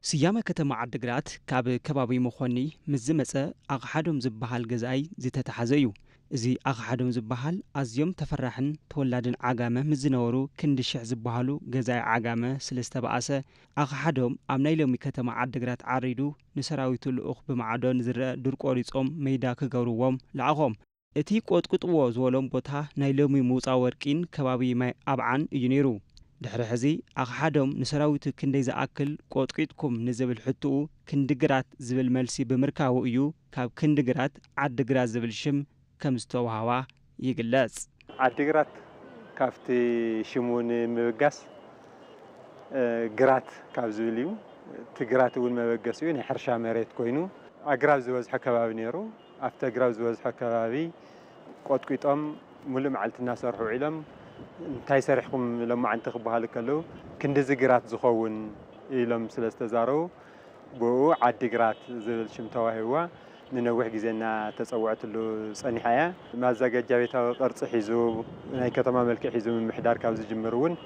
سيامة كتما عدقرات كاب كبابي مخوني مزمسة أغحادهم زبهال جزاي زتتحزيو زي أغحادهم زبهال أزيوم تفرحن تولادن عقامة مزنورو كندشع زبهالو جزاي عقامة سلسة بقاسة أغحادهم أمنايلومي كتما عدقرات عريدو نسراويتو الأخ بمعادون زر درقوريصهم ميدا كغوروهم لعغهم اتي قطقطو زولوم بوتا نايلومي موصا ورقين كبابي ماي أبعان ينيرو دحر حزي أغحادهم نسراويتو كندي زأكل قطقيتكم نزبل حتو كندقرات زبل ملسي بمركاو إيو كاب كندقرات عدقرات زبل شم كمستو هوا يقلس عدقرات كافتي شمون مبقاس قرات كاب زبليو تقرات اول مبقاسيو نحرشا مريت كوينو أقراب زوزحة كبابي نيرو أفتا أقراب زوزحة كبابي قطقيتهم ملم عالت الناس أرحو علم انتاي سارحكم لما عن تخبها لكلو كند زقرات زخون إلهم سلسة زارو بو عدقرات زبل شمتوا هوا ننوح جزينا تصوعت له صني حياة ما زاجت جابتها قرص حيزو هاي كتما ملك حيزو من محدار كابز جمرون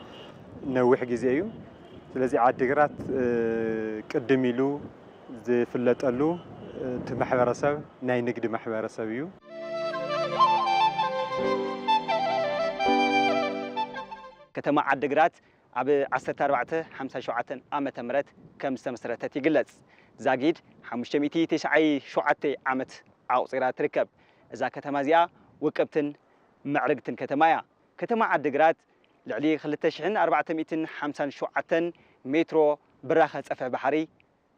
نوح جزيو لذي عدقرات قدميلو زي فلت له تمحور رسب ناي نقد محور رسبيو كتما عدقرات عب 1457 عامة مرت كم استمسرتت يقلص زاجيد 597 عامت عاوصيرا تركب إذا كتما زيا وكبتن معرقتن كتمايا كتما عدقرات لعلي 2457 مترو براخة صفح بحري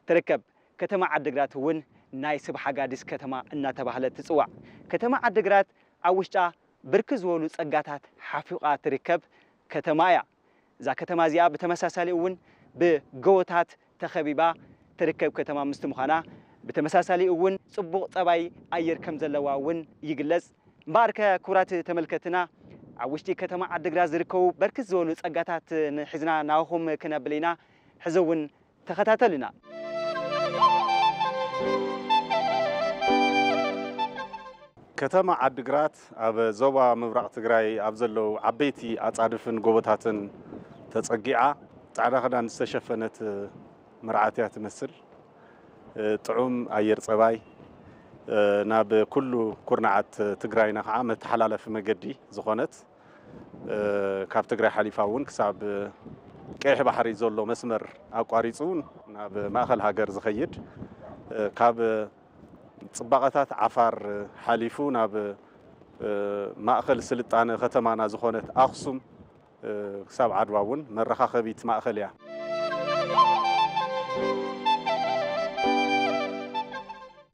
تركب كتما عدقرات ون ناي سبحة قادس كتما إنها تبهلت تسوع كتما عدقرات عوشتا بركز ولو صقاتات حفيقات تركب كتمايا إذا كتما زيا بتمساسالي ون بقوتات تخبيبا تركب كتما مستمخانا بتمساسالي ون صبوق طباي أير كم زلوا ون يقلص مباركة كورات تملكتنا عوشتي كتما عدقرات زركو بركز ولو صقاتات حزنا ناوهم كنبلينا حزون تختاتلنا كتما عدقرات أب زوبا مبرق تقراي أبزلو عبيتي أتصادفن قوبتاتن تتصقيعة تعالى خدان استشفنت مرعاتها تمثل طعوم أير صباي ناب كل كورنعات تقراينا خعام تحلالة في مقدي زخونت كاب تقراي حليفاون كساب كيح بحري زولو مسمر أقواريصون ناب ماخل هاجر زخيد كاب صباغتات عفار حليفو ناب ماخل سلطانة ختمانا زخونت أخصم كساب عدواون مرخا خبيت ماخل يا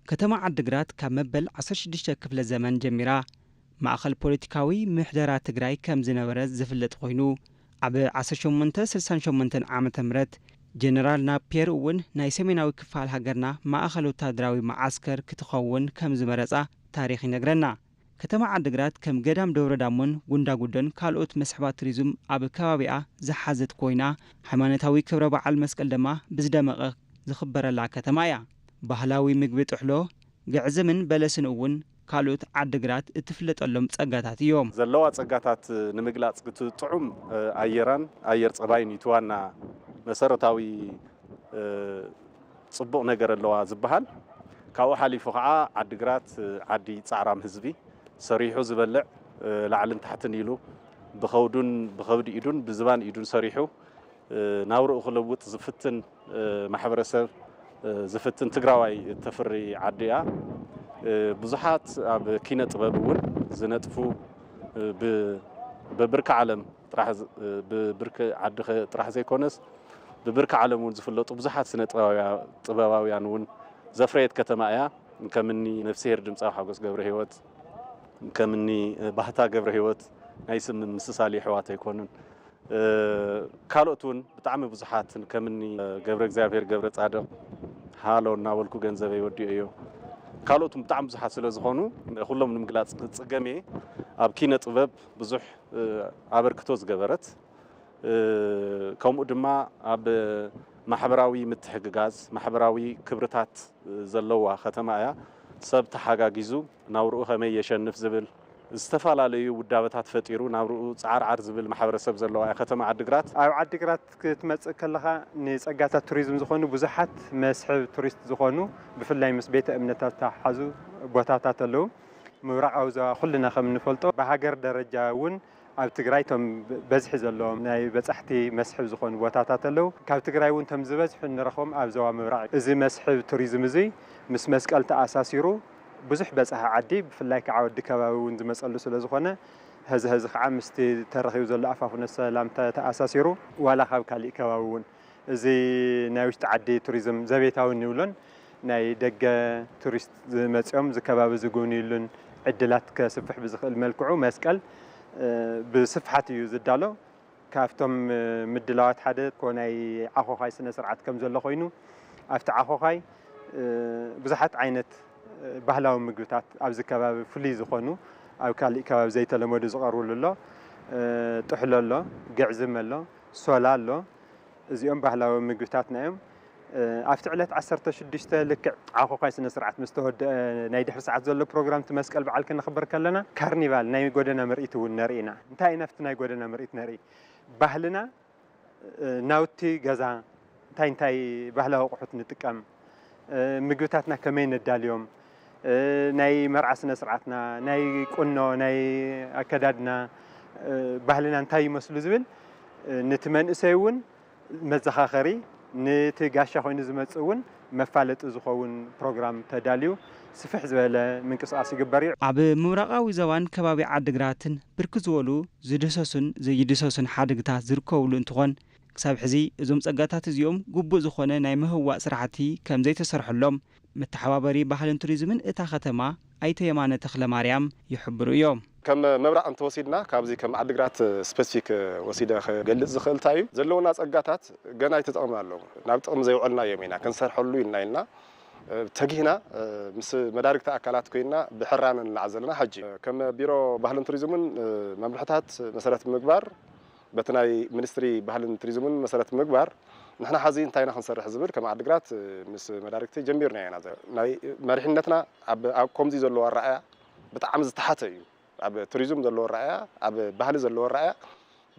كتما عدقرات كمبل 16 كفل زمن جميرا ماخل بوليتيكاوي محدرات تግራይ كم زنبرز زفلت خوينو عب 1868 عامة مرت جنرال نابير ون ناي سميناوي كفال هاجرنا ماخل وتادراوي معسكر كتخون كم زمرصا تاريخ ينغرنا كتما عدقرات كم قدام دور دامون وندا قدن كالوت مسحبات تريزم عب كبابئة زحازت كوينا حمانتاوي كبر بعل مسكال دما بزدمغ زخبر لا كتمايا ባህላዊ ምግቢ ጥሕሎ ግዕዝምን በለስን እውን ካልኦት ዓድግራት እትፍለጥ ኣሎም ጸጋታት እዮም ዘለዋ ጸጋታት ንምግላጽ ጥዑም ኣየራን ኣየር ጸባይን ይትዋና መሰረታዊ ጽቡቕ ነገር ኣለዋ ዝበሃል ካብኡ ሓሊፉ ከዓ ዓድግራት ዓዲ ጻዕራም ህዝቢ ሰሪሑ ዝበልዕ ላዕልን ታሕትን ኢሉ ብኸውዱን ብኸብዲ ኢዱን ብዝባን ኢዱን ሰሪሑ ናብርኡ ክለውጥ ዝፍትን ማሕበረሰብ زفتن تقراوي تفري عديا بزحات اب كينه طببون زنطفو ببرك عالم طرح ببرك عد طرح زيكونس ببرك عالمون زفلطو بزحات سنه طبباويان ون زفريت كتمايا كمني نفسير دمصا حقوس قبر هيوت كمني بحتا قبر هيوت نايسم مسسالي حوات يكونن كالوتون بتعمل بزحات كمني قبر اغزابير قبر صادق حالو ناولكو ገንዘብ ይወዲዮ እዩ ካልኦቱም በጣም ብዙሕ ስለዝኾኑ ሁሉም ንምግላጽ ጽገሜ ኣብ ኪነ ጥበብ ብዙሕ ኣበርክቶ ዝገበረት ከምኡ ድማ ኣብ ማሕበራዊ ምትሕግጋዝ ማሕበራዊ ክብርታት ዘለዋ ከተማ እያ ሰብ ተሓጋጊዙ ናብርኡ ከመይ የሸንፍ ዝብል ዝተፈላለዩ ውዳበታት ፈጢሩ ናብርኡ ጻዓርዓር ዝብል ማሕበረሰብ ዘለዋ ከተማ ዓዲግራት ኣብ ዓዲግራት ክትመጽእ ከለኻ ንጸጋታት ቱሪዝም ዝኾኑ ብዙሓት መስሕብ ቱሪስት ዝኾኑ ብፍላይ ምስ ቤተ እምነታት ተሓዙ ቦታታት ኣለዉ ምብራቃዊ ዞባ ኩልና ከም ንፈልጦ ብሃገር ደረጃ እውን ኣብ ትግራይ ቶም በዝሒ ዘለዎም ናይ በጻሕቲ መስሕብ ዝኾኑ ቦታታት ኣለዉ ካብ ትግራይ እውን ቶም ዝበዝሑ ንረኽቦም ኣብ ዞባ ምብራቅ እዚ መስሕብ ቱሪዝም እዚ ምስ መስቀል ተኣሳሲሩ ብዙሕ በጻሒ ዓዲ ብፍላይ ከዓ ወዲ ከባቢ እውን ዝመጸሉ ስለ ዝኾነ ህዚ ከዓ ምስቲ ተረኺቡ ዘሎ ኣፋፍነ ሰላም ተኣሳሲሩ ዋላ ካብ ካሊእ ከባቢ እውን እዚ ናይ ውሽጢ ዓዲ ቱሪዝም ዘቤታዊ ንብሎን ናይ ደገ ቱሪስት ዝመጽኦም ዝከባቢ ዝጉብንዩሉን ዕድላት ከስፍሕ ብዝኽእል መልክዑ መስቀል ብስፍሓት እዩ ዝዳሎ ካብቶም ምድላዋት ሓደ ኮናይ ዓኾኻይ ስነ ስርዓት ከም ዘሎ ኮይኑ ኣብቲ ዓኾኻይ ብዙሓት ዓይነት ባህላዊ ምግብታት ኣብዚ ከባቢ ፍሉይ ዝኾኑ ኣብ ካሊእ ከባቢ ዘይተለመዱ ዝቐርብሉ ኣሎ ጥሕሎ ኣሎ ግዕዝም ኣሎ ሶላ ኣሎ እዚኦም ባህላዊ ምግብታት ናዮም ኣብቲ ዕለት 16 ልክዕ ዓኾኻይ ስነ ስርዓት ምስ ተወድአ ናይ ድሕሪ ሰዓት ዘሎ ፕሮግራም መስቀል በዓል ክንኽበር ከለና ካርኒቫል ናይ ጎደና ምርኢት እውን ነርኢና እንታይ ነፍቲ ናይ ጎደና ምርኢት ነርኢ ባህልና ናውቲ ገዛ እንታይ ባህላዊ ኣቑሑት ንጥቀም ምግብታትና ከመይ ነዳልዮም ናይ መርዓ ስነ ስርዓትና ናይ ቁኖ ናይ ኣከዳድና ባህልና እንታይ ይመስሉ ዝብል ነቲ መንእሰይ እውን መዘኻኸሪ ነቲ ጋሻ ኮይኑ ዝመጽእ እውን መፋለጢ ዝኸውን ፕሮግራም ተዳልዩ ስፍሕ ዝበለ ምንቅስቃስ ይግበር እዩ ኣብ ምብራቃዊ ዞባን ከባቢ ዓዲግራትን ብርክት ዝበሉ ዝድሰሱን ዘይድሰሱን ሓድግታት ዝርከብሉ እንትኾን ክሳብ ሕዚ እዞም ጸጋታት እዚኦም ግቡእ ዝኾነ ናይ ምህዋእ ስራሕቲ ከም ዘይተሰርሐሎም መተሓባበሪ ባህልን ቱሪዝምን እታ ከተማ ኣይተ የማነ ተኽለ ማርያም ይሕብሩ እዮም ከም መብራቕ እንተወሲድና ካብዚ ከም ዓዲግራት ስፔሲፊክ ወሲደ ክገልጽ ዝኽእልታ እዩ ዘለውና ጸጋታት ገና ይተጠቕሙ ኣለዉ ናብ ጥቕሚ ዘይውዕልና እዮም ኢና ክንሰርሐሉ ኢልና ተጊህና ምስ መዳርግቲ ኣካላት ኮይና ብሕራን ንልዓል ዘለና ሕጂ ከም ቢሮ ባህልን ቱሪዝምን መምርሕታት መሰረት ምግባር በቲ ናይ ሚኒስትሪ ባህልን ቱሪዝምን መሰረት ምግባር ንሕና ሓዚ እንታይና ክንሰርሕ ዝብል ከም ዓዲግራት ምስ መዳርግቲ ጀሚርና ኢና ናይ መሪሕነትና ኣብ ከምዚ ዘለዎ ረኣያ ብጣዕሚ ዝተሓተ እዩ ኣብ ቱሪዝም ዘለዎ ረኣያ ኣብ ባህሊ ዘለዎ ረኣያ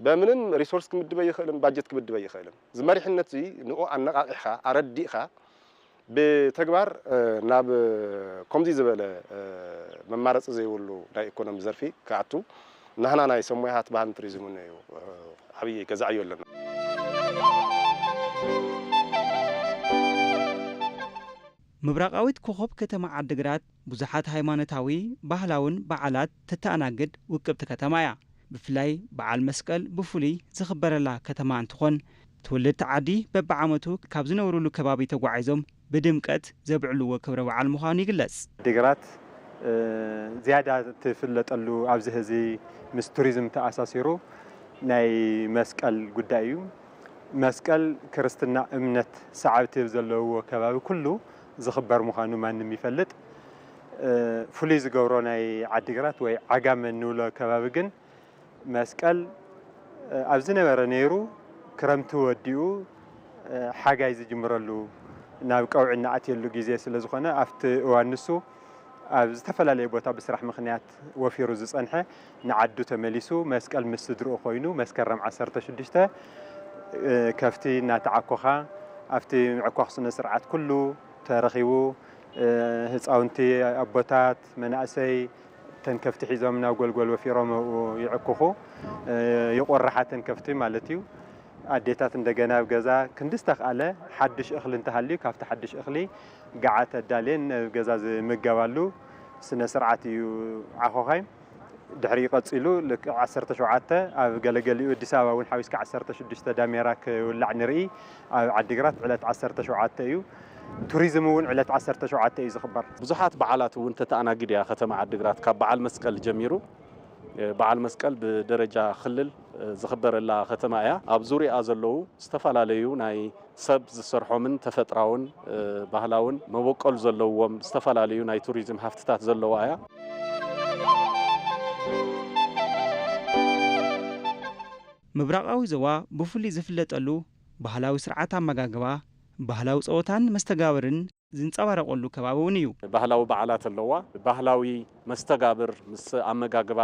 በምንም ሪሶርስ ክምድበ ይኽእልን ባጀት ክምድበ ይኽእልን ዝመሪሕነት እዚ ንኡ ኣነቃቂሕካ ኣረዲእካ ብተግባር ናብ ከምዚ ዝበለ መማረፂ ዘይብሉ ናይ ኢኮኖሚ ዘርፊ ክኣቱ ንሕና ናይ ሰሙያት ባህልን ቱሪዝምን እዩ ዓብዪ ገዛዕ እዩ ኣለና ምብራቃዊት ኮኸብ ከተማ ዓዲግራት ብዙሓት ሃይማኖታዊ ባህላውን በዓላት ተተኣናግድ ውቅብቲ ከተማ እያ ብፍላይ በዓል መስቀል ብፍሉይ ዝኽበረላ ከተማ እንትኾን ትውልድቲ ዓዲ በብዓመቱ ካብ ዝነብሩሉ ከባቢ ተጓዒዞም ብድምቀት ዘብዕልዎ ክብረ በዓል ምዃኑ ይግለጽ ዓዲግራት ዝያዳ ትፍለጠሉ ኣብዚ ሕዚ ምስ ቱሪዝም ተኣሳሲሩ ናይ መስቀል ጉዳይ እዩ መስቀል ክርስትና እምነት ሰዓብቲ ዘለዎ ከባቢ ኩሉ ዝኽበር ምዃኑ ማንም ይፈልጥ ፍሉይ ዝገብሮ ናይ ዓዲግራት ወይ ዓጋመ ንብሎ ከባቢ ግን መስቀል ኣብ ዝነበረ ነይሩ ክረምቲ ወዲኡ ሓጋይ ዝጅምረሉ ናብ ቀውዒ እናኣትየሉ ግዜ ስለ ዝኾነ ኣብቲ እዋን ንሱ ኣብ ዝተፈላለየ ቦታ ብስራሕ ምኽንያት ወፊሩ ዝጸንሐ ንዓዱ ተመሊሱ መስቀል ምስ ስድርኡ ኮይኑ መስከረም 16 ከፍቲ እናተዓኮኻ ኣብቲ ምዕኳኽ ስነ ስርዓት ኩሉ ተረኺቡ ህፃውንቲ ኣቦታት መናእሰይ ተን ከፍቲ ሒዞም ናብ ጎልጎል ወፊሮም ይዕኩኹ ይቆርሓ ተን ከፍቲ ማለት እዩ ኣዴታት እንደገና ኣብ ገዛ ክንድስተኻለ ሓድሽ እኽሊ እንተሃልዩ ካብቲ ሓድሽ እኽሊ ገዓት ኣዳልየን ኣብ ገዛ ዝምገባሉ ስነ ስርዓት እዩ ዓኾኻይ ድሕሪ ቀፂሉ 17 ኣብ ገለገሊኡ ኣዲስ ኣበባ እውን ሓዊስካ 16 ዳሜራ ክውላዕ ንርኢ ኣብ ዓዲግራት ዕለት 17 እዩ ቱሪዝም እውን ዕለት 17 እዩ ዝኽበር ብዙሓት በዓላት እውን ተተኣናግድ እያ ከተማ ዓዲግራት ካብ በዓል መስቀል ጀሚሩ በዓል መስቀል ብደረጃ ክልል ዝኽበረላ ከተማ እያ ኣብ ዙርያ ዘለዉ ዝተፈላለዩ ናይ ሰብ ዝሰርሖምን ተፈጥራውን ባህላውን መበቀሉ ዘለዎም ዝተፈላለዩ ናይ ቱሪዝም ሃፍትታት ዘለዋ እያ ምብራቃዊ ዞባ ብፍሉይ ዝፍለጠሉ ባህላዊ ስርዓት ኣመጋግባ ባህላዊ ፀወታን መስተጋብርን ዝንጸባረቐሉ ከባቢ እውን እዩ ባህላዊ በዓላት ኣለዋ ባህላዊ መስተጋብር ምስ ኣመጋግባ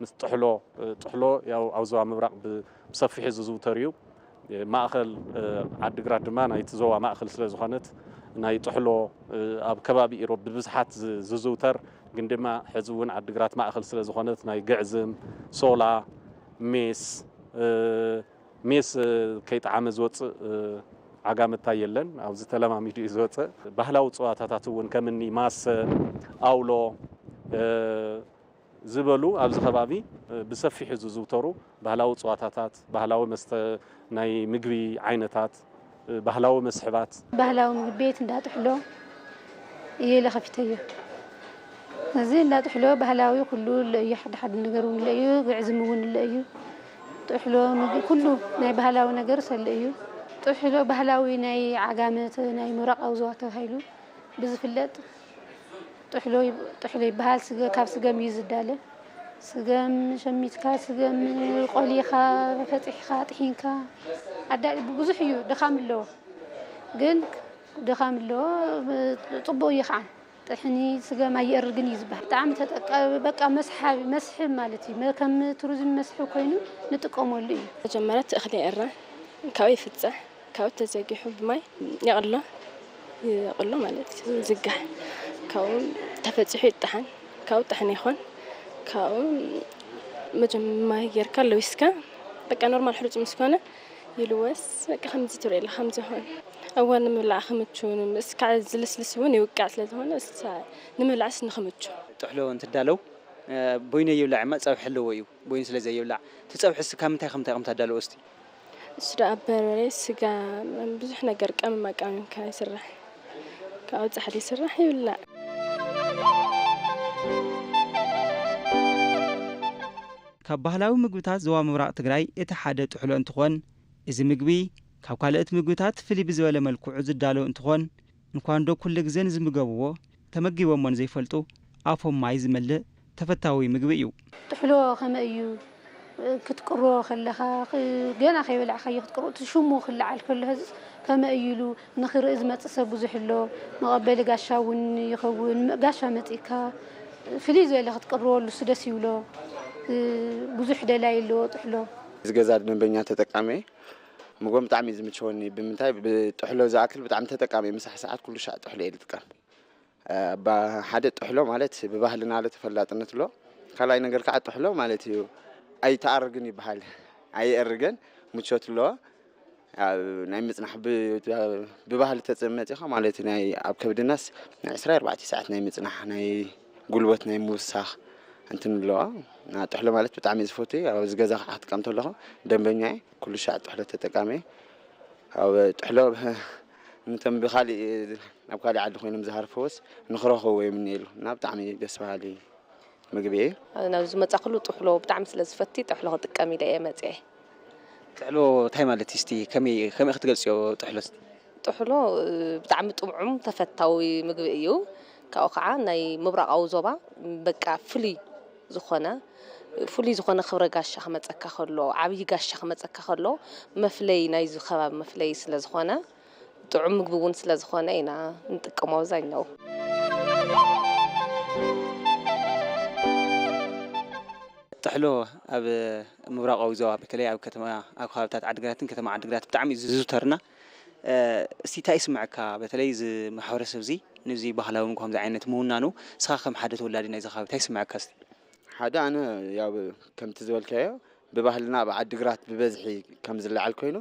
ምስ ጥሕሎ ያው ኣብ ዞባ ምብራቕ ብሰፊሑ ዝዝውተር እዩ ማእኸል ዓዲግራት ድማ ናይቲ ዞባ ማእኸል ስለ ዝኾነት ናይ ጥሕሎ ኣብ ከባቢ ኢሮብ ብብዝሓት ዝዝውተር ግን ድማ ሕዚ እውን ዓዲግራት ማእኸል ስለ ዝኾነት ናይ ግዕዝም ሶላ ሜስ ከይጣዓመ ዝወፅእ ዓጋመታ የለን ኣብዚ ተለማሚዱ እዩ ዝወፅእ ባህላዊ ፀዋታታት እውን ከምኒ ማሰ ኣውሎ ዝበሉ ኣብዚ ከባቢ ብሰፊሑ ዝዝውተሩ ባህላዊ ፀዋታታት ባህላዊ መስተ ናይ ምግቢ ዓይነታት ባህላዊ መስሕባት ባህላዊ ምግቢ ቤት እንዳጥሕሎ ለኸፊተዮ እዚ እንዳጥሕሎ ባህላዊ ኩሉ ለዩ ሓደ ነገር እውን ለዩ ግዕዝም እውን ለዩ ጥሕሎ ምግቢ ኩሉ ናይ ባህላዊ ነገር ሰለዩ ጥሕሎ ባህላዊ ናይ ዓጋመት ናይ ምራቕ ኣውዘዋ ተባሂሉ ብዝፍለጥ ጥሕሎ ይበሃል ካብ ስገም እዩ ዝዳለ ስገም ሸሚትካ ስገም ቆሊኻ ፈፂሕካ ጥሒንካ ኣዳሊ ብዙሕ እዩ ድኻም ኣለዎ ግን ድኻም ኣለዎ ፅቡቅ እዩ ከዓ ጥሕኒ ስገም ኣይእርግን እዩ ዝበሃል ብጣዕሚ በቃ መስሕብ ማለት እዩ ከም ቱሪዝም መስሕብ ኮይኑ ንጥቀመሉ እዩ መጀመርያ እኽሊ ይዕረ ካብኡ ይፍፅሕ ካብኡ ተዘጊሑ ብማይ ይቕሎ ማለት ዝጋሕ ካብኡ ተፈፂሑ ይጥሓን ካብኡ ጥሕኒ ይኾን ካብኡ መጀመርያ ጌርካ ለዊስካ በቃ ኖርማል ሕሩጭ ምስኮነ ይልወስ በቃ ከምዚ ትሪኢ ኢላ ከምዚ ይኾን እዋን ንምብላዕ ክምቹ እስካዕ ዝልስልስ እውን ይውቃዕ ስለዝኾነ ንምብላዕስ ንኽምቹ ጥሕሎ እንትዳለው ቦይነ ይብላዕ ማ ፀብሒ ኣለዎ እዩ ቦይን ስለ ዘይብላዕ ትፀብሕስ ካብ ምንታይ ከምታዳለው እስቲ እሱ ደኣ በርበረ ስጋ ብዙሕ ነገር ቀመማቃሚምካ ይስራሕ ካብኡ ፃሕሊ ይስራሕ ይብላዕ ካብ ባህላዊ ምግብታት ዞባ ምብራቕ ትግራይ እቲ ሓደ ጥሕሎ እንትኾን እዚ ምግቢ ካብ ካልኦት ምግብታት ፍልይ ብዝበለ መልክዑ ዝዳለው እንትኾን እንኳን ዶ ኩሉ ግዜ ዝምገብዎ ተመጊቦሞን ዘይፈልጡ ኣፎም ማይ ዝመልእ ተፈታዊ ምግቢ እዩ ጥሕሎ ከመይ እዩ ክትቅሮ ከለኻ ገና ከይበላዕካዮ ክትቅሮ ሽሙ ክለዓል ከሎ ከመይ ኢሉ ንኽርኢ ዝመፅእ ሰብ ብዙሕ ኣሎ መቐበሊ ጋሻ እውን ይኸውን ጋሻ መፂካ ፍልይ ዝበለ ክትቅርበሉ ደስ ይብሎ ብዙሕ ደላይ ኣለዎ ጥሕሎ ዝገዛ ደንበኛ ተጠቃሚ ምግቦም ብጣዕሚ ዝምችወኒ ብምንታይ ብጥሕሎ ዝኣክል ብጣዕሚ ተጠቃሚ ምሳሕ ሰዓት ኩሉ ሻዕ ጥሕሎ እየ ዝጥቀም ሓደ ጥሕሎ ማለት ብባህልና ተፈላጥነት ኣሎ ካልኣይ ነገር ከዓ ጥሕሎ ማለት እዩ ኣይተኣርግን ይበሃል ኣይእርግን ምቾት ኣለዎ ናይ ምጽናሕ ብባህሊ ተፀመፂኻ ማለት ናይ ኣብ ከብድናስ ናይ 24 ሰዓት ናይ ምጽናሕ ናይ ጉልበት ናይ ምውሳኽ እንትን ኣለዋ ጥሕሎ ማለት ብጣዕሚ ዝፈቱ ኣብ ዝገዛ ክትጥቀም ተለኹ ደንበኛ ኩሉ ሻዕ ጥሕሎ ተጠቃሚ ኣብ ጥሕሎ እንተም ብኻሊእ ኣብ ካሊእ ዓዲ ኮይኖም ዝሃርፈውስ ንኽረኽቡ የምኒሉ እና ብጣዕሚ ደስ በሃሊ ምግቢ እዩ ናብዚ መፃ ኩሉ ጥሕሎ ብጣዕሚ ስለ ዝፈቲ ጥሕሎ ክጥቀም ኢለ እየ መፅአ ጥሕሎ እንታይ ማለት እስቲ ከመይ ክትገልጽዮ ጥሕሎስ ጥሕሎ ብጣዕሚ ጥዑም ተፈታዊ ምግቢ እዩ ካብኡ ከዓ ናይ ምብራቃዊ ዞባ በቃ ፍልይ ዝኾነ ክብረ ጋሻ ክመፀካ ከሎ ዓብይ ጋሻ ክመፀካ ከሎ መፍለይ ናይዚ ከባቢ መፍለይ ስለ ዝኾነ ጥዑም ምግቢ እውን ስለ ዝኾነ ኢና ንጥቀሞ ኣብዛኛው ጥሕሎ ኣብ ምብራቃዊ ዞባ በተለይ ኣብ ከተማ ኣብ ከባቢታት ዓዲግራትን ከተማ ዓዲግራት ብጣዕሚ ዝዝውተርና እስቲ እንታይ ይስምዓካ በተለይ እዚ ማሕበረሰብ እዚ ነዚ ባህላዊ ከምዚ ዓይነት ምውናኑ ስኻ ከም ሓደ ተወላዲ ናይዚ ከባቢ እንታይ ይስምዓካ እስቲ ሓደ ኣነ ያው ከምቲ ዝበልካዮ ብባህልና ኣብ ዓዲግራት ብበዝሒ ከም ዝለዓል ኮይኑ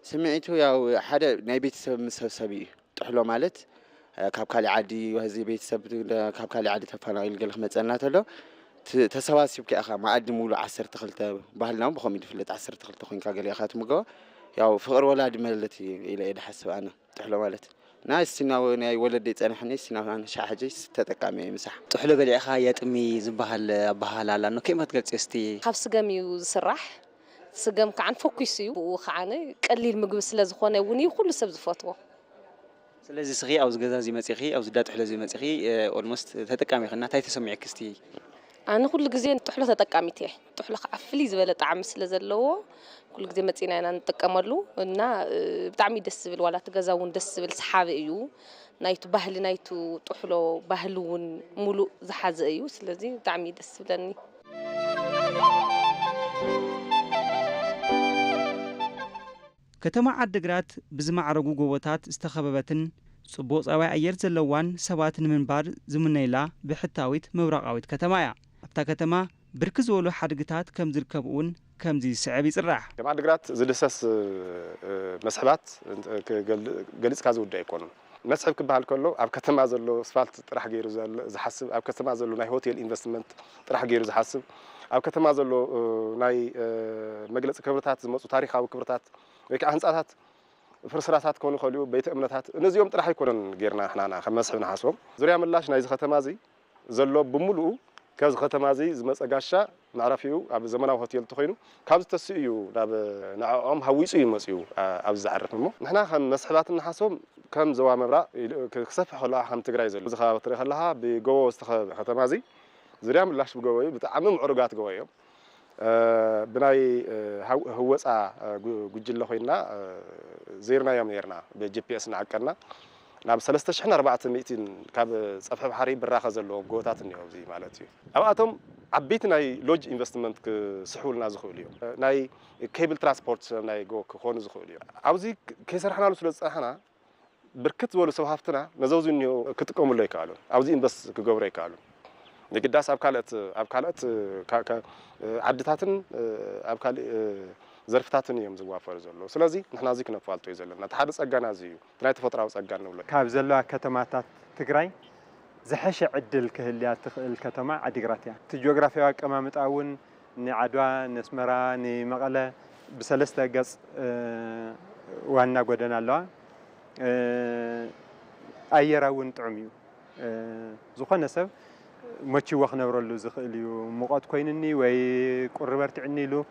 ስምዒቱ ያው ሓደ ናይ ቤተሰብ መሰብሰቢ እዩ ጥሕሎ ማለት ካብ ካሊእ ዓዲ ወህዚ ቤተሰብ ካብ ካሊእ ዓዲ ተፈናቂሉ ገለ ክመፀና ተሎ ተሰባሲብካ ኢኻ ማኣዲ ሙሉ 12 ባህልና ብኸመይ ይፍለጥ 12 ኮይንካ ገለ ኢኻ ትምገቦ ያው ፍቅር ወላዲ ማለት እዩ ኢለ እየድሓስብ ኣነ ጥሕሎ ማለት ናይ ስናው ናይ ወለደይ ፀንሕኒ ስናው ኣነ ሻሕጂ ተጠቃሚ ምሳሕ ጥሕሎ በሊዕኻ የጥሚ ዝበሃል ኣባሃል ኣላ ነው ከመይ ትገልጽ እስቲ ካብ ስገም እዩ ዝስራሕ ስገም ከዓ ፎኩስ እዩ ወኻዓነ ቀሊል ምግቢ ስለ ዝኾነ እውን ኩሉ ሰብ ዝፈትዎ ስለዚ ስኺ ኣብ ዝገዛ እዚ መጽኺ ኣብ ዝዳ ጥሕሎ እዚ መጽኺ ኦልሞስት ተጠቃሚ ኸና እንታይ ተሰሚዕክ እስቲ أنا كل جزء تحلو تتقاميته تحلو عفلي زبالة طعم سلزلوا كل جزء متينا أنا نتقاملو إننا بتعمي دسبل ولا تجزاون دسبل سحاب أيو نايتو بهل نايتو تحلو بهلون ملو زحاز أيو سلزي بتعمي دسبلني ከተማ ዓዲግራት ብዝማዕረጉ ጎቦታት ዝተኸበበትን ጽቡቕ ጸባይ ኣየር ዘለዋን ሰባት ንምንባር ዝምነይላ ብሕታዊት ምብራቃዊት ከተማ እያ። ኣብታ ከተማ ብርኪ ዝበሉ ሓድግታት ከም ዝርከብውን ከምዚ ይስዕብ ይጽራሕ። ከተማ ዓዲግራት ዝድሰስ መስሕባት ገሊጽካ ዝውዳእ ኣይኮኑን። መስሕብ ክበሃል ከሎ ኣብ ከተማ ዘሎ ኣስፋልት ጥራሕ ገይሩ ዝሓስብ ኣብ ከተማ ዘሎ ናይ ሆቴል ኢንቨስትመንት ጥራሕ ገይሩ ዝሓስብ ኣብ ከተማ ዘሎ ናይ መግለጺ ክብርታት ዝመጹ ታሪኻዊ ክብርታት ወይ ከዓ ህንጻታት ፍርስራሳት ኮኑ ኸልዩ ቤተ እምነታት እነዚኦም ጥራሕ ኣይኮነን ጌርና ሕናና ከም መስሕብ ንሓስቦም ዙርያ ምላሽ ናይዚ ከተማ እዚ ዘሎ ብምሉኡ ካብዚ ከተማ እዚ ዝመፀ ጋሻ መዕረፊኡ ኣብ ዘመናዊ ሆቴል ተኾይኑ ካብዚ ተስኡ ናብ ንዕኦም ሃዊፁ ይመፅኡ ኣብዚ ዝዓርፍ እሞ ንሕና ከም መስሕባት ንሓስቦም ከም ዞባ ምብራቕ ክሰፍሕ ከለዋ ከም ትግራይ ዘሎ እዚ ከባቢ ትርኢ ከለኻ ብጎቦ ዝተኸበበ ከተማ እዚ ዙርያ ምላሽ ብጎቦ እዩ ብጣዕሚ ምዕሩጋት ጎቦ እዮም بناي هوسا جوجل خوينا زيرنا يوم يرنا بالGPS نعكرنا نعم 3400 كاب صفحة بحري بالراخة زلوا قوتات اليوم زي مالتي أوقاتهم عبيتنا لوج إنفستمنت كسحول نازخوليو ناي كيبل ترانسبورت ناي جو كخون زخوليو عاوزي كيسر حنا لسلس احنا بركت ولو سوهافتنا نزوزو انيو كتقوم اللي يكالو عاوزي بس كجوري يكالو نقداس أبكالت عدتاتن أبكال زرفتاتن يوم زوافر زلوا سلازي نحن زيك نفعلتو يزلنا نتحدث أجانا زيو تنايت فترة وسأجانا ولا كاب زلوا كتماتات تجري زحش عدل كهليات الكتمة عديقراتيا تجوغرافيا كما متعاون نعدوا نسمرا نمقلة بسلسة جز وهنا قدنا الله أيراون تعميو زخنا سب ماشي وخنا ورلو زخليو مقاد كوينني وي قربرت عني له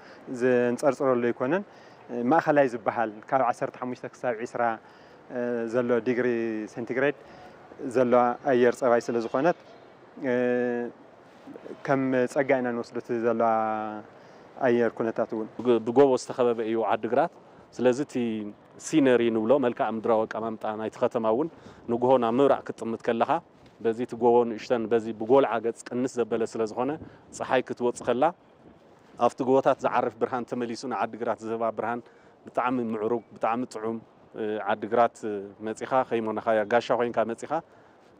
نصرصر له يكونن ما خلاي زبحال كاب 15 كساب 10 زلو ديغري سنتيغريد زلو اير صباي سلا زخونت كم صقاينا نوصلت زلو اير كونتاتون بغوب استخبب ايو عدغرات سلازتي سينري نبلو ملكا مدراو قمامطا نايت ختماون نغونا مبرع كطمت كلها بزي تغوون اشتن بزي بغول عاقص قنس زبل سلازخونه صحاي كتوص خلا افت غوتات زعرف برهان تمليسون عدغرات زبا برهان بطعم معروق بطعم طعوم عدغرات مصيخا خيمونا خايا غاشا خوينكا مصيخا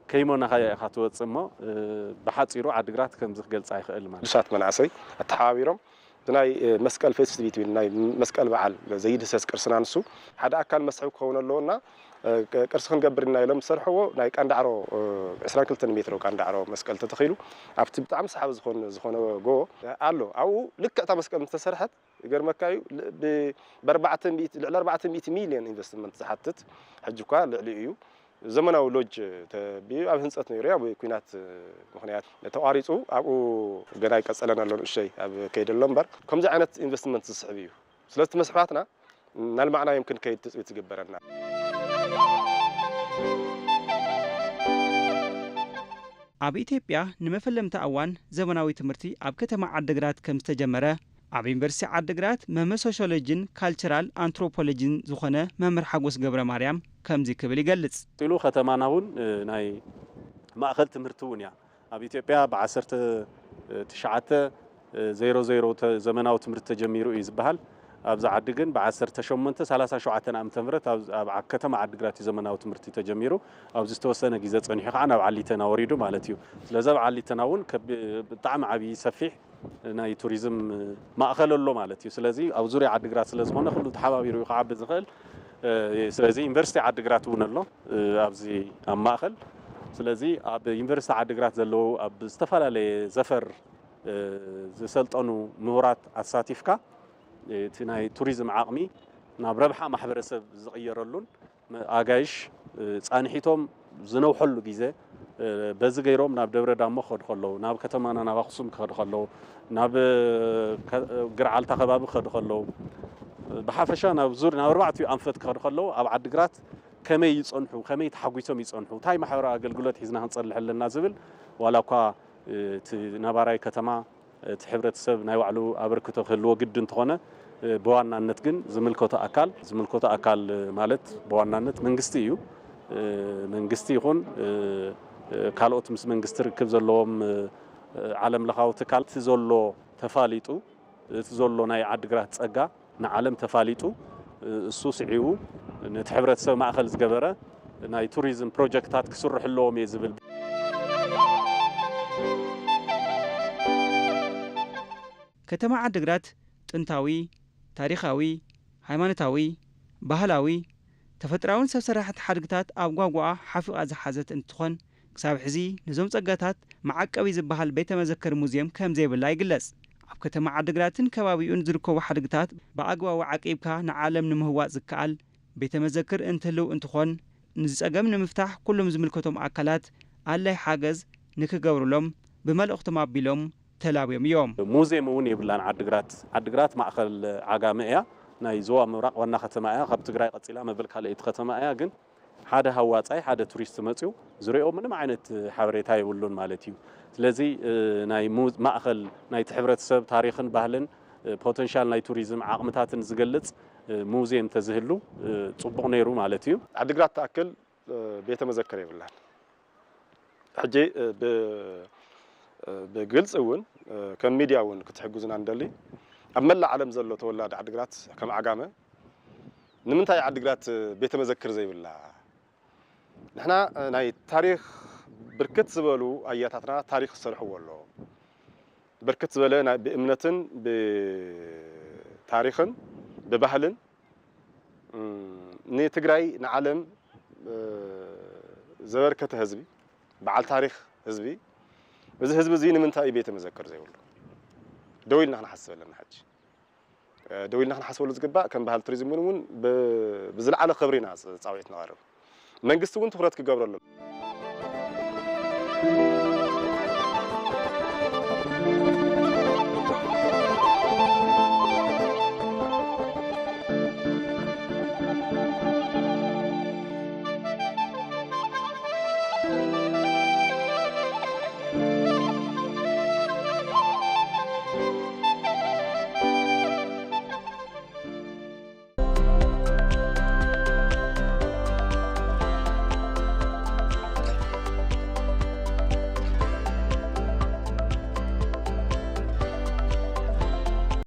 كيمونا خايا خاتوصمو بحصيرو عدغرات كمز خገልጻ ይخእል ማለት لسات منعسي التحاويرهم ناي مسكال فيستيفيتي ناي مسكال بعل زيد سس قرسنا نسو حدا اكل مسحوب كونه لونا قرس خنقبرنا يلم سرحو ناي قندعرو 22 متر قندعرو مسكال تتخيلو ابتي بطعم صحاب زخونه جو الو او لك تا مسكال متسرحت غير مكايو ب 400 مليون انفستمنت زحتت حجكا لعليو زمناو لوج بي اب هنصت نيريا بكينات مخنيات تواريصو ابو غناي قصلنا لون شيء اب كيد اللمبر كمز عينت انفستمنت صعبيو سلست مسحاتنا نال معنى يمكن كيد تجبرنا ኣብ ኢትዮጵያ ንመፈለምታ እዋን ዘመናዊ ትምህርቲ ኣብ ከተማ ዓዲግራት ከም ዝተጀመረ ኣብ ዩኒቨርሲቲ ዓዲግራት መምህር ሶሺዮሎጂን ካልቸራል አንትሮፖሎጂን ዝኾነ መምህር ሓጎስ ገብረ ማርያም ከምዚ ክብል ይገልጽ ጥሉ ከተማናውን ናይ ማእኸል ትምህርቲ እውን ያ ኣብ ኢትዮጵያ ብ1900 ዘመናዊ ትምህርቲ ተጀሚሩ እዩ ዝበሃል ኣብዛ ዓዲ ግን ብ1937 ዓመተ ምህረት ኣብ ከተማ ዓዲግራት ዘመናዊ ትምህርቲ ተጀሚሩ ኣብዚ ዝተወሰነ ግዜ ጸኒሑ ከዓ ናብ ዓሊተና ወሪዱ ማለት እዩ ስለዚ ኣብ ዓሊተና እውን ብጣዕሚ ዓቢ ሰፊሕ ናይ ቱሪዝም ማእኸል ኣሎ ማለት እዩ ስለዚ ኣብ ዙርያ ዓዲግራት ስለ ዝኾነ ኩሉ ተሓባቢሩ ይኽዓቢ ዝኽእል ስለዚ ዩኒቨርሲቲ ዓዲግራት እውን ኣሎ ኣብዚ ኣብ ማእኸል ስለዚ ኣብ ዩኒቨርሲቲ ዓዲግራት ዘለዉ ኣብ ዝተፈላለየ ዘፈር ዝሰልጠኑ ምሁራት ኣሳቲፍካ እቲ ናይ ቱሪዝም ዓቕሚ ናብ ረብሓ ማሕበረሰብ ዝቕየረሉን ኣጋይሽ ጻንሒቶም ዝነውሐሉ ግዜ በዚ ገይሮም ናብ ደብረ ዳሞ ክኸዱ ከለዉ ናብ ከተማና ናብ ኣኽሱም ክኸዱ ከለዉ ናብ ግርዓልታ ከባቢ ክኸዱ ከለዉ ብሓፈሻ ናብ ኣርባዕቲኡ ኣንፈት ክኸዱ ከለዉ ኣብ ዓዲግራት ከመይ ይጸንሑ ከመይ ተሓጒሶም ይጸንሑ እንታይ ማሕበራዊ ኣገልግሎት ሒዝና ክንጸልሕ ኣለና ዝብል ዋላ እኳ نباراي كتما تحبرتسب ناي وعلو أبركته خلوه جد انتخونه بوانا النت جن زملكوتا أكال مالت بوانا النت منجستيو منجستي كالوت مس منجستر كيف زلهم عالم لخاو تكال تزلو تفاليتو تزلو ناي عدقرات تسقى نعالم تفاليتو السوسعيو نتحبرت سو مأخذ زجبرة ناي توريزم بروجكتات كسرح اللوم يزبل كتما عدقرات ጥንታዊ ታሪኻዊ ሃይማኖታዊ ባህላዊ ተፈጥራውን ሰብ ሰራሕት ሓድግታት ኣብ ጓጓ ሓፊቓ ዝሓዘት እንትኾን ክሳብ ሕዚ ነዞም ጸጋታት መዓቀቢ ዝበሃል ቤተ መዘክር ሙዚየም ከም ዘይብላ ይግለጽ። ኣብ ከተማ ዓድግራትን ከባቢኡን ዝርከቡ ሓድግታት ብኣግባቡ ዓቂብካ ንዓለም ንምህዋፅ ዝከኣል ቤተ መዘክር እንትህልው እንትኾን ንዝጸገም ንምፍታሕ ኩሎም ዝምልከቶም ኣካላት ኣላይ ሓገዝ ንክገብሩሎም ብመልእኽቶም ኣቢሎም ተላብዮም እዮም። ሙዚየም እውን ይብላን ዓድግራት ማእኸል ዓጋመ እያ ናይ ዞባ ምብራቅ ዋና ከተማ እያ ካብ ትግራይ ቀፂላ መበል ካልአይቲ ከተማ እያ ግን ሓደ ሃዋፃይ ሓደ ቱሪስት መፅኡ ዝሪኦ ምንም ዓይነት ሓበሬታ ይብሉን ማለት እዩ ስለዚ ናይ ማእኸል ናይ ሕብረተሰብ ታሪኽን ባህልን ፖቴንሻል ናይ ቱሪዝም ዓቕምታትን ዝገልጽ ሙዚየም ተዝህሉ ጽቡቕ ነይሩ ማለት እዩ ዓድግራት ተኣክል ቤተ መዘክር ይብላን ሕጂ بقلص እውን كم ميديا እውን ክትሕግዙና እንደሊ ኣብ መላእ ዓለም ዘሎ ተወላዲ ዓድግራት ከም ዓጋመ ንምንታይ ዓድግራት ቤተ መዘክር ዘይብላ ንሕና ናይ ታሪኽ ብርክት ዝበሉ ኣያታትና ታሪኽ ዝሰርሕዎ ኣሎ ብርክት ዝበለ ናይ ብእምነትን ብታሪኽን ብባህልን ንትግራይ ንዓለም ዘበርከተ ህዝቢ በዓል ታሪኽ ህዝቢ بس هذا بزين من تاي بيت مذكر زي والله دويلنا احنا حسب لنا حاج دويلنا احنا حسب ولا زقبا كان بهالتوريزم ون بزل على خبرينا صاويتنا غرب منقست وين تخرج كجبر له